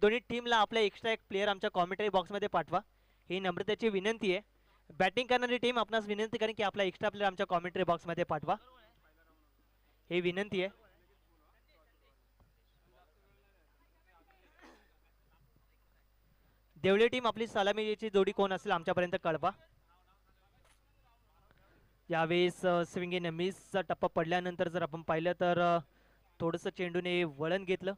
दोन्ही टीमला आपल्या एक्स्ट्रा एक प्लेयर आमच्या कॉमेंटरी बॉक्समध्ये पाठवा, ही नम्रतेची विनंती आहे. बॅटिंग करणारी टीम आपणास विनंती करेन की आपला एक्स्ट्रा प्लेयर आमच्या कॉमेंटरी बॉक्समध्ये पाठवा, ही विनंती आहे. देवळे टीम आपली सलामीची जोडी कोण असेल आमच्यापर्यंत कळवा. यावेळेस स्विंग इन मिसचा टप्पा पडल्यानंतर जर आपण पाहिलं तर थोडंसं चेंडूने वळण घेतलं,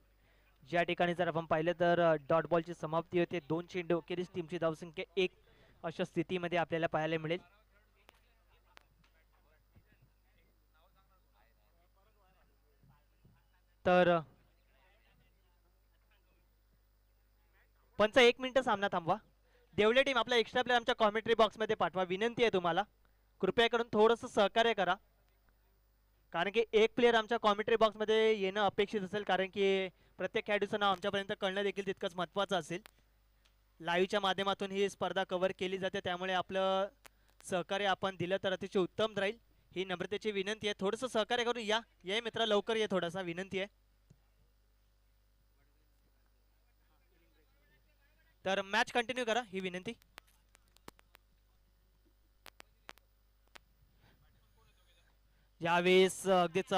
ज्या ठिकाणी जर आपण पाहिलं तर डॉट बॉलची समाप्ती होते. 2 चेंडू अखेरीस टीमची धावसंख्या 1 अशा स्थितीमध्ये आपल्याला पाहायला मिळेल. तर पंच 1 मिनिट सामना थांबवा. देवळे टीम आपला एक्स्ट्रा प्लेयर आमच्या कॉमेंट्री बॉक्समध्ये पाठवा, विनंती आहे तुम्हाला. कृपया करून थोडंसं सहकार्य करा, कारण की एक प्लेयर आमच्या कॉमेंट्री बॉक्समध्ये येणं अपेक्षित असेल, कारण की प्रत्येक खेळाडूचं नाव आमच्यापर्यंत कळणं देखील तितकंच महत्त्वाचं असेल. लाईव्हच्या माध्यमातून ही स्पर्धा कव्हर केली जाते, त्यामुळे आपलं सहकार्य आपण दिलं तर अतिशय उत्तम राहील, ही नम्रतेची विनंती आहे. थोडंसं सहकार्य करून या ये मित्रा, लवकर ये, थोडासा विनंती आहे. तर मॅच कंटिन्यू करा, ही विनंती. यावेळेस अगदीच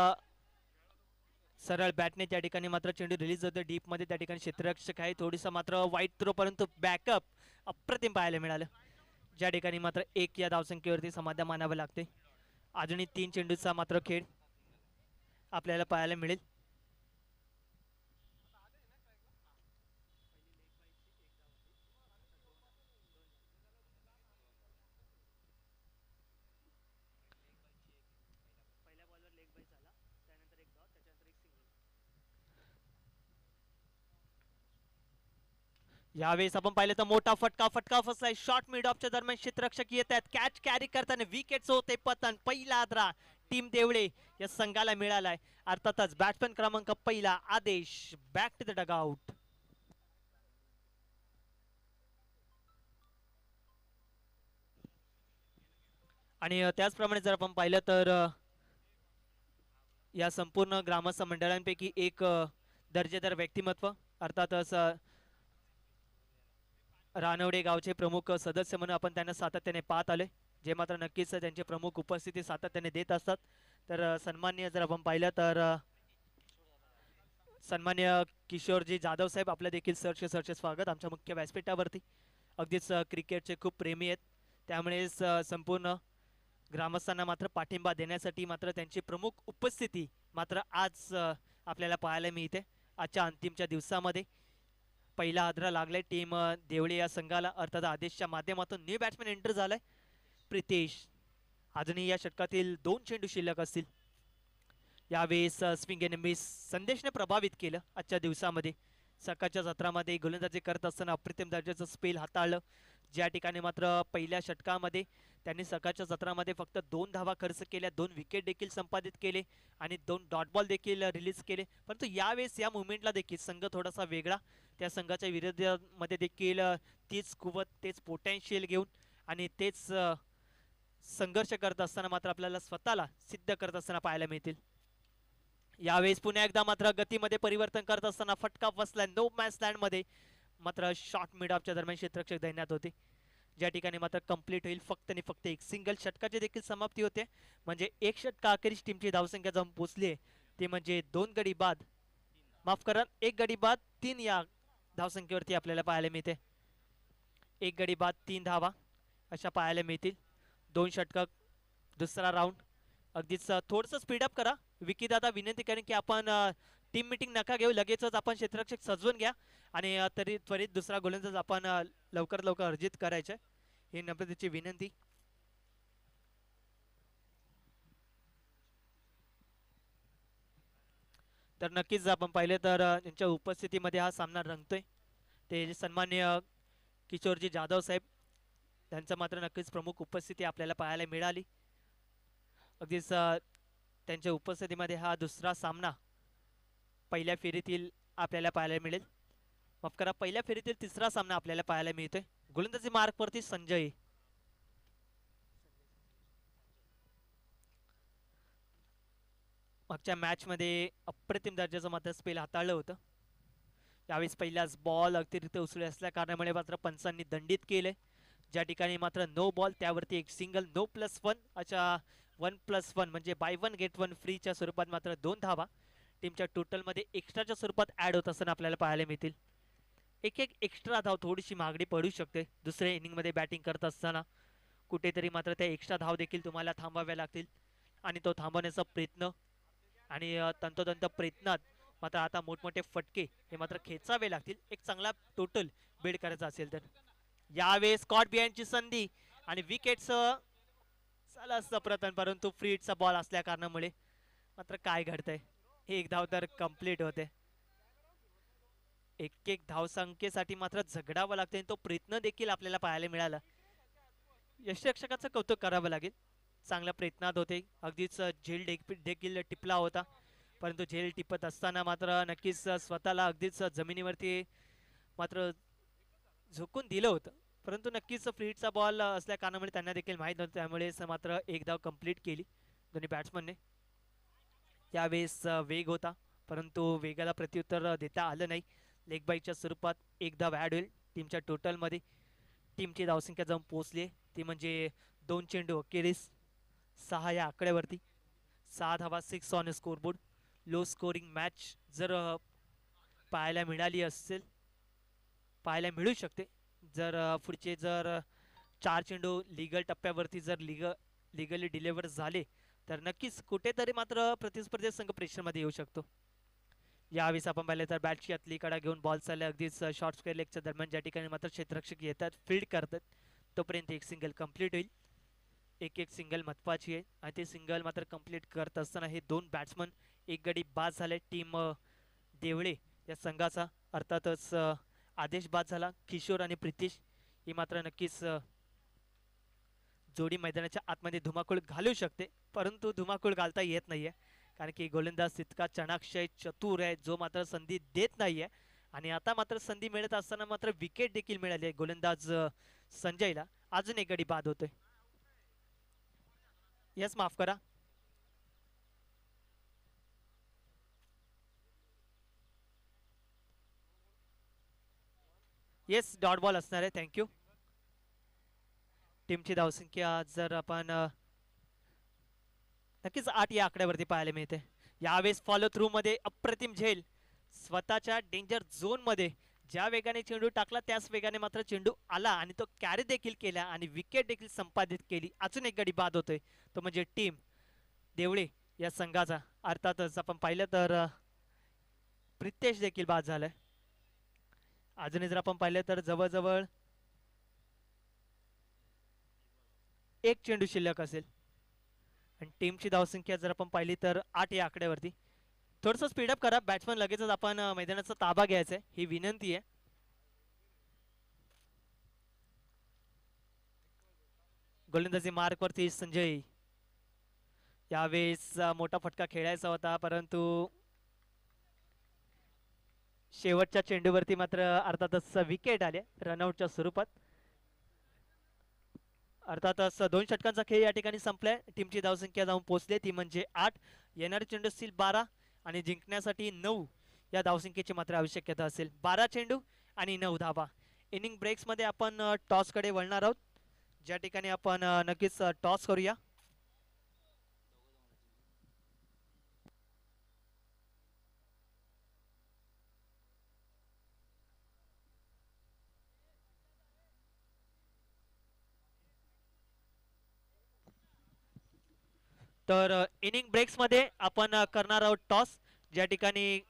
सरळ बॅटने त्या ठिकाणी मात्र चेंडू रिलीज होतो डीपमध्ये, त्या ठिकाणी क्षेत्ररक्षक आहे, थोडीसा मात्र वाईट थ्रो, परंतु बॅकअप अप्रतिम पाहायला मिळालं, ज्या ठिकाणी मात्र 1 या धावसंख्येवरती समाधान मानावं लागते. अजूनही 3 चेंडूचा मात्र खेळ आपल्याला पाहायला मिळेल. यावेळेस आपण पाहिलं तर मोठा फटका फसलाय, शॉर्ट मिड ऑफच्या दरम्यान क्षेत्ररक्षक येत आहेत, कॅच कॅरी करताना विकेट होते पतन. पहिला आदरा टीम देवळे या संघाला मिळालाय, अर्थातच बॅट्समॅन क्रमांक पहिला आदेश बॅक टू द डगआउट. आणि त्याचप्रमाणे जर आपण पाहिलं तर या संपूर्ण ग्रामस्थ मंडळांपैकी एक दर्जेदार व्यक्तिमत्व, अर्थातच रानवडे गावचे प्रमुख सदस्य म्हणून आपण त्यांना सातत्याने पाहत आले, जे मात्र नक्कीच त्यांची प्रमुख उपस्थिती सातत्याने देत असतात. तर सन्माननीय जर आपण पाहिलं तर सन्मान्य किशोरजी जाधव साहेब, आपलं देखील सरचे स्वागत आमच्या मुख्य व्यासपीठावरती. अगदीच क्रिकेटचे खूप प्रेमी आहेत, त्यामुळेच संपूर्ण ग्रामस्थांना मात्र पाठिंबा देण्यासाठी मात्र त्यांची प्रमुख उपस्थिती मात्र आज आपल्याला पाहायला मिळते. आजच्या अंतिमच्या दिवसामध्ये पहिला आदरा लागलाय टीम देवळे या संघाला, अर्थात आदेशच्या माध्यमातून न्यू बॅट्समॅन एंटर झालाय प्रितेश. अजूनही या षटकातील 2 चेंडू शिल्लक असतील. यावेळेस स्विंग एन मिस संदेशने प्रभावित केलं आजच्या दिवसामध्ये. सकाळच्या सत्रामध्ये गोलंदाजी करत असताना अप्रतिम दर्जाचं स्पेल हाताळलं, ज्या ठिकाणी मात्र पहिल्या षटकामध्ये त्यांनी सकाळच्या सत्रामध्ये फक्त 2 धावा खर्च केल्या, 2 विकेट देखील संपादित केले आणि 2 डॉट बॉल देखील रिलीज केले. परंतु यावेळेस या मुवमेंटला देखील संघ थोडासा वेगळा, त्या संघाच्या विरोधामध्ये देखील तीच कुवत, तेच पोटॅन्शियल घेऊन आणि तेच संघर्ष करत असताना मात्र आपल्याला स्वतःला सिद्ध करत असताना पाहायला मिळतील. यावेळेस पुन्हा एकदा मात्र गतीमध्ये परिवर्तन करत असताना फटका बसला नो मॅच लँडमध्ये, मात्र शॉर्ट मिड ऑफच्या दरम्यान क्षेत्ररक्षक दैन्यात होते, ज्या ठिकाणी मात्र कंप्लीट होईल फक्त आणि फक्त एक सिंगल षटकाची देखील समाप्ती होते. म्हणजे एक षटका अखेरीस टीमची धावसंख्या जाऊन पोचली आहे, ते म्हणजे 2 गडी बाद, माफ करा 1 गडी बाद 3 या धावसंख्येवरती आपल्याला पाहायला मिळते. 1 गडी बाद 3 धावा अशा पाहायला मिळतील. 2 षटक दुसरा राऊंड. अगदीच थोडंसं स्पीडअप करा विकी दादा, विनंती करेन की आपण टीम मीटिंग नका घेऊ, लगेचच आपण क्षेत्ररक्षक सजवून घ्या आणि तरी त्वरित दुसरा गोलंदाज आपण लवकर लवकर अर्जित करायचं, ही नम्रतेची विनंती. तर नक्कीच आपण पाहिलं तर त्यांच्या उपस्थितीमध्ये हा सामना रंगतोय, ते सन्मान्य किशोरजी जाधव साहेब त्यांचं मात्र नक्कीच प्रमुख उपस्थिती आपल्याला पाहायला मिळाली. अगदीच त्यांच्या उपस्थितीमध्ये हा दुसरा सामना पहिल्या फेरीतील आपल्याला पाहायला मिळेल, माफ करा पहिल्या फेरीतील तिसरा सामना आपल्याला पाहायला मिळतोय. गोलंदाजी मार्कवरती संजय. मागच्या मॅचमध्ये अप्रतिम दर्जाचं मात्र स्पेल हाताळलं होतं, यावेळेस पहिल्याच बॉल अतिरिक्त उसळी असल्या कारणामुळे मात्र पंचांनी दंडित केले. ज्या ठिकाणी मात्र नो बॉल त्यावरती एक सिंगल, नो +1 अशा 1+1 म्हणजे बाय 1 गेट 1 फ्रीच्या स्वरूपात मात्र 2 धावा टीमच्या टोटलमध्ये एक्स्ट्राच्या स्वरूपात ॲड होत असताना आपल्याला पाहायला मिळतील. एक एक एक्स्ट्रा धाव थोडीशी महागडी पडू शकते दुसऱ्या इनिंगमध्ये बॅटिंग करत असताना. कुठेतरी मात्र त्या एक्स्ट्रा धाव देखील तुम्हाला थांबाव्या लागतील आणि तो थांबवण्याचा प्रयत्न आणि तंतोतंत प्रयत्नात मात्र आता मोठमोठे फटके हे मात्र खेचावे लागतील एक चांगला टोटल बिल्ड करायचा असेल तर. यावेळेस स्कॉट बिहाइंडची संधी आणि विकेटचं झालं असतं प्रथम, परंतु फ्री हिटचा बॉल असल्या कारणामुळे मात्र काय घडतंय, एक धाव तर कंप्लीट होते. एक एक धावसंख्येसाठी मात्र झगडावं लागतं आणि तो प्रयत्न देखील आपल्याला पाहायला मिळाला. यष्टीरक्षकाचं कौतुक करावं लागेल, चांगल्या प्रयत्नात होते. अगदीच झेल देखील टिपला होता, परंतु झेल टिपत असताना मात्र नक्कीच स्वतःला अगदीच जमिनीवरती मात्र झोकून दिलं होतं. परंतु नक्कीच फ्री हिटचा बॉल असल्या कारणामुळे त्यांना देखील माहीत नव्हतं, त्यामुळेच मात्र एक धाव कंप्लीट केली दोन्ही बॅट्समनने. त्यावेळेस वेग होता परंतु वेगाला प्रत्युत्तर देता आलं नाही. लेग बाईच्या स्वरूपात एक धाव ॲड होईल टीमच्या टोटलमध्ये. टीमची धावसंख्या जाऊन पोहोचली ती म्हणजे 2 चेंडू अखेरीस 6 या आकड्यावरती. 6 धावा 6 on scoreboard. Low scoring match जर पाहायला मिळाली असेल, पाहायला मिळू शकते जर पुढचे जर 4 चेंडू लिगल टप्प्यावरती जर लिगली डिलिव्हर झाले तर नक्कीच कुठेतरी मात्र प्रतिस्पर्धी संघ प्रेशरमध्ये येऊ शकतो. यावेळेस आपण पाहिलं तर बॅटची आतली कडा घेऊन बॉल चालले अगदीच शॉर्ट स्क्वेअर लेगच्या दरम्यान, ज्या ठिकाणी मात्र क्षेत्ररक्षक येतात फील्ड करतात तोपर्यंत एक सिंगल कंप्लीट होईल. एक एक सिंगल महत्वाची आहे आणि ते सिंगल मात्र कंप्लीट करत असताना हे दोन बॅट्समन एक गडी बाद झाले. टीम देवळे या संघाचा अर्थातच आदेश बाद झाला. किशोर आणि प्रितिश ही मात्र नक्कीच जोडी मैदानाच्या आतमध्ये धुमाकूळ घालू शकते, परंतु धुमाकूळ घालता येत नाहीये कारण की गोलंदाज तितका चाणाक्षय चतुर आहे जो मात्र संधी देत नाहीये. आणि आता मात्र संधी मिळत असताना मात्र विकेट देखील मिळाली आहे गोलंदाज संजयला. अजून एक गडी बाद होतोय. यस माफ करा, येस डॉट बॉल असणार आहे. थँक्यू. टीमची धावसंख्या जर आपण नक्कीच 8 या आकड्यावरती पाहायला मिळते. यावेळेस फॉलो थ्रू मध्ये अप्रतिम झेल स्वतःच्या डेंजर झोन मध्ये ज्या वेगाने चेंडू टाकला त्याच वेगाने मात्र चेंडू आला आणि तो कॅरी देखील केला आणि विकेट देखील संपादित केली. अजून एक गडी बाद होतोय तो म्हणजे टीम देवळे या संघाचा. अर्थातच आपण पाहिलं तर प्रितेश देखील बाद झालाय. अजूनही जर आपण पाहिलं तर जवळजवळ एक चेंडू शिल्लक असेल आणि टीमची धावसंख्या जर आपण पाहिली तर 8 या आकड्यावरती. थोडंसं स्पीडअप करा, बॅट्समन लगेचच आपण मैदानाचा ताबा घ्यायचा आहे ही विनंती आहे. गोलंदाजी मार्क वरती संजय. यावेळेस मोठा फटका खेळायचा होता परंतु शेवटच्या चेंडूवरती मात्र अर्थातच विकेट आले रनआउटच्या स्वरूपात. अर्थातच 2 षटकांचा खेळ या ठिकाणी संपलाय. टीमची धावसंख्या जाऊन पोहोचली ती म्हणजे 8. येणारे चेंडू असतील 12 आणि जिंकण्यासाठी 9 या धावसंख्येची मात्र आवश्यकता असेल. 12 चेंडू आणि 9 धावा. इनिंग ब्रेक्स मध्ये आपण टॉस कडे वळणार आहोत, ज्या ठिकाणी आपण नक्कीच टॉस करूया. तर इनिंग ब्रेक्स मध्ये आपण करणार आहोत टॉस, ज्या ठिकाणी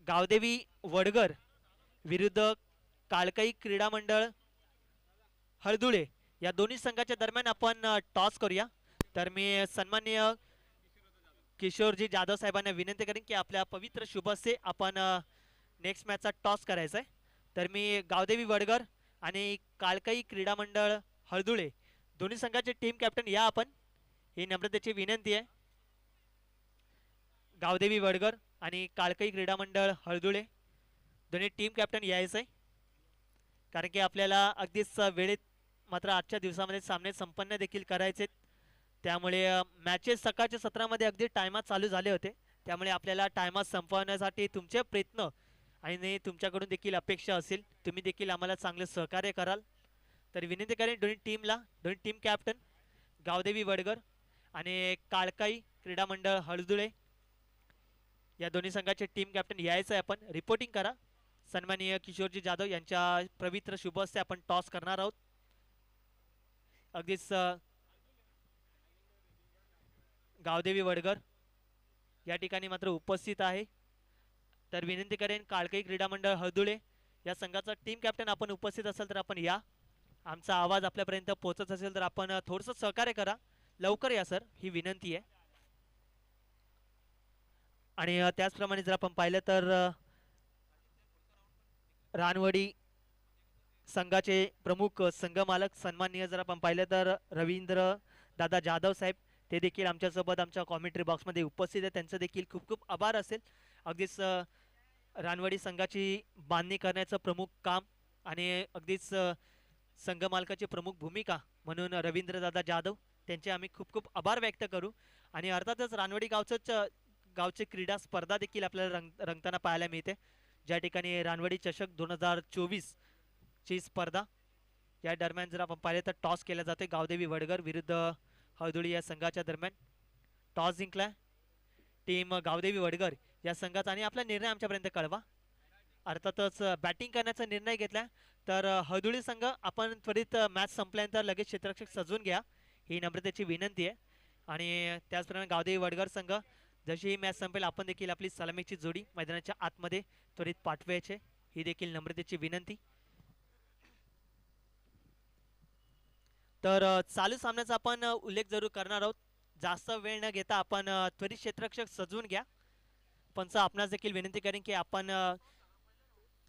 गावदेवी वडगर विरुद्ध काळकई क्रीडा मंडळ हळदुळे या दोन्ही संघाच्या दरम्यान आपण टॉस करूया. तर मी सन्माननीय किशोरजी जाधव साहेबांना विनंती करेन की आपल्या पवित्र शुभ हस्ते आपण नेक्स्ट मॅचचा टॉस करायचा आहे. तर मी गावदेवी वडगर आणि काळकई क्रीडा मंडळ हळदुळे दोन्ही संघाचे टीम कॅप्टन या आपण, ही नम्रतेची विनंती आहे. गावदेवी वडगर आणि काळकई क्रीडा मंडळ हळदुळे दोन्ही टीम कॅप्टन यायचं आहे कारण की आपल्याला अगदीच वेळेत मात्र आजच्या दिवसामध्ये सामने संपन्न देखील करायचे. त्यामुळे मॅचेस सकाळच्या सत्रामध्ये अगदी टायमात चालू झाले होते, त्यामुळे आपल्याला टायमात संपवण्यासाठी तुमचे प्रयत्न आणि तुमच्याकडून देखील अपेक्षा असेल तुम्ही देखील आम्हाला चांगलं सहकार्य कराल. तर विनंती करेन दोन्ही टीम कॅप्टन गावदेवी वडगर आणि काळकाई क्रीडा मंडळ हळदुळे या दोन्ही संघाचे टीम कॅप्टन यायचं आहे. आपण रिपोर्टिंग करा. सन्माननीय किशोरजी जाधव यांच्या पवित्र शुभ हस्ते आपण टॉस करणार आहोत. अगदीच गावदेवी वडगर या ठिकाणी मात्र उपस्थित आहे. तर विनंती करेन काळकई क्रीडा मंडळ हळदुळे या संघाचा टीम कॅप्टन आपण उपस्थित असाल तर आपण या. आमचा आवाज आपल्यापर्यंत पोहोचत असेल तर आपण थोडंसं सहकार्य करा. लवकर या सर, ही विनंती आहे. आणि त्याचप्रमाणे जर आपण पाहिलं तर रानवडी संघाचे प्रमुख संघ मालक सन्माननीय जर आपण पाहिलं तर रवींद्र दादा जाधव साहेब ते देखील आमच्यासोबत आमच्या कॉमेंट्री बॉक्समध्ये उपस्थित आहे. त्यांचं देखील खूप खूप आभार असेल. अगदीच रानवडी संघाची बांधणी करण्याचं प्रमुख काम आणि अगदीच संघ मालकाची प्रमुख भूमिका म्हणून रवींद्रदादा जाधव त्यांचे आम्ही खूप खूप आभार व्यक्त करू. आणि अर्थातच रानवडी गावची क्रीडा स्पर्धा देखील आपल्याला रंगताना पाहायला मिळते. ज्या ठिकाणी रानवडी चषक 2024 ची स्पर्धा या दरम्यान जर आपण पाहिले तर टॉस केला जाते गावदेवी वडगर विरुद्ध हळदुळी या संघाच्या दरम्यान. टॉस जिंकला टीम गावदेवी वडगर या संघाचा आणि आपला निर्णय आमच्यापर्यंत कळवा. अर्थातच बॅटिंग करण्याचा निर्णय घेतला तर हळदुळी संघ आपण त्वरित मॅच संपल्यानंतर लगेच क्षेत्ररक्षक सजवून घ्या ही नम्रतेची विनंती आहे. आणि त्याचप्रमाणे गावदेवी वडगर संघ जशी ही मॅच संपेल आपण देखील आपली सलामीची जोडी मैदानाच्या आतमध्ये त्वरित पाठवायचे ही देखील नम्रतेची विनंती. तर चालू सामन्याचा आपण उल्लेख जरूर करणार आहोत. जास्त वेळ न घेता आपण त्वरित क्षेत्ररक्षक सजवून घ्या. पंच आपणास देखील विनंती करेन की आपण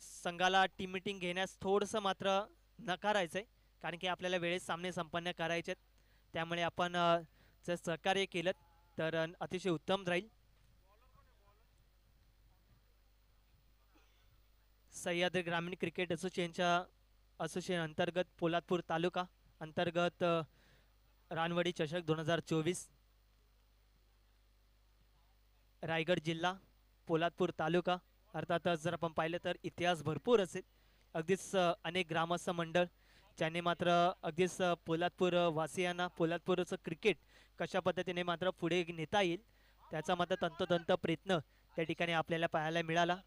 संघाला टीम मीटिंग घेण्यास थोडंसं मात्र नकारायचं आहे कारण की आपल्याला वेळेत सामने संपन्न करायचे आहेत. त्यामुळे आपण जर सहकार्य केलं तर अतिशय उत्तम राहील. सह्याद्री ग्रामीण क्रिकेट असोसिएशन अंतर्गत पोलादपूर तालुका अंतर्गत रानवडी चषक 2024 रायगड जिल्हा पोलादपूर तालुका. अर्थातच जर आपण पाहिलं तर इतिहास भरपूर असेल. अगदीच अनेक ग्रामस्थ मंडळ ज्यांनी मात्र अगदीच पोलादपूर वासियांना पोलादपूरचं क्रिकेट कशा पद्धतीने मात्र पुढे नेता येईल त्याचा मात्र तंतोतंत प्रयत्न त्या ठिकाणी आपल्याला पाहायला मिळाला.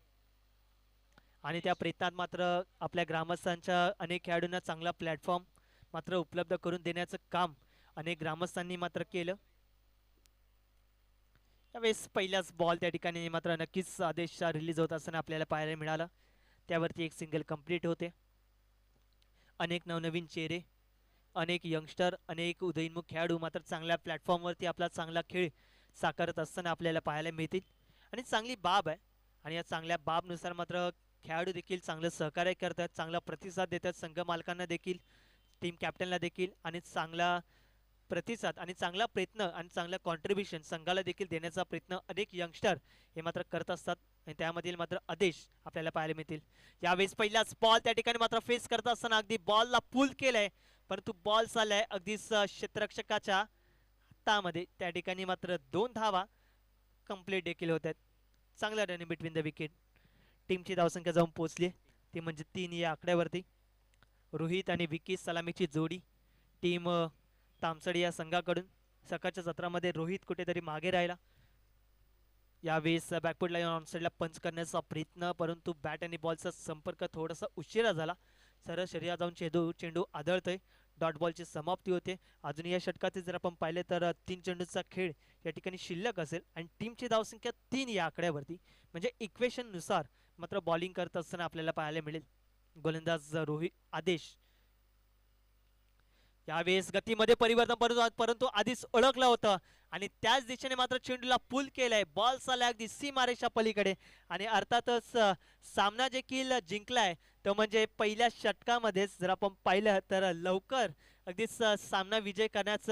आणि त्या प्रयत्नात मात्र आपल्या ग्रामस्थांच्या अनेक खेळाडूंना चांगला प्लॅटफॉर्म मात्र उपलब्ध करून देण्याचं काम अनेक ग्रामस्थांनी मात्र केलं. यावेळेस पहिलाच बॉल त्या ठिकाणी मात्र नक्कीच आदेश रिलीज होत असताना आपल्याला पाहायला मिळाला. त्यावरती एक सिंगल कंप्लीट होते. अनेक नवनवीन चेहरे अनेक यंगस्टर अनेक उदयोन्मुख खेळाडू मात्र चांगल्या प्लॅटफॉर्मवरती आपला चांगला खेळ साकारत असताना आपल्याला पाहायला मिळतील आणि चांगली बाब आहे. आणि या चांगल्या बाबनुसार मात्र खेळाडू देखील चांगलं सहकार्य करतात चांगला प्रतिसाद देतात संघ मालकांना देखील टीम कॅप्टनला देखील आणि चांगला प्रतिसाद आणि चांगला प्रयत्न आणि चांगला कॉन्ट्रीब्युशन संघाला देखील देण्याचा प्रयत्न अनेक यंगस्टर हे मात्र करत असतात आणि त्यामधील मात्र आदेश आपल्याला पाहायला मिळतील. यावेळेस पहिलाच बॉल त्या ठिकाणी मात्र फेस करत असताना अगदी बॉलला पुल केलंय परंतु बॉल चाललाय अगदीच क्षेत्ररक्षकाच्या हातामध्ये. त्या ठिकाणी मात्र 2 धावा कंप्लीट देखील होत आहेत. चांगला रन बिटवीन द विकेट. टीमची धावसंख्या जाऊन पोहोचली ती म्हणजे 3 या आकड्यावरती. रोहित आणि विकी सलामीची जोडी टीम तामसडी या संघाकडून. सकाळच्या सत्रामध्ये रोहित कुठेतरी मागे राहिला. यावेळेस बॅकफूट लाईन ऑनसाइडला पंच करण्याचा प्रयत्न परंतु बॅट आणि बॉलचा संपर्क थोडासा उशिरा झाला. सरळ शरीरात जाऊन चेंडू आदळतोय. डॉट बॉलची समाप्ती होते. अजून या षटकाचे जर आपण पाहिले तर 3 चेंडूचा खेळ या ठिकाणी शिल्लक असेल आणि टीमची धावसंख्या 3 या आकड्यावरती म्हणजे इक्वेशन नुसार मात्र बॉलिंग करत असताना आपल्याला पाहायला मिळेल. गोलंदाज रोहित आदेश यावेळेस गतीमध्ये परिवर्तन परंतु आधीच ओळखलं होतं आणि त्याच दिशेने मात्र चेंडूला पुल केलाय. बॉल चाललाय अगदी सीमारेषा पलीकडे आणि अर्थातच सामना देखील जिंकलाय तो म्हणजे पहिल्या षटकामध्येच जर आपण पाहिलं तर लवकर अगदीच सामना विजय करण्याचं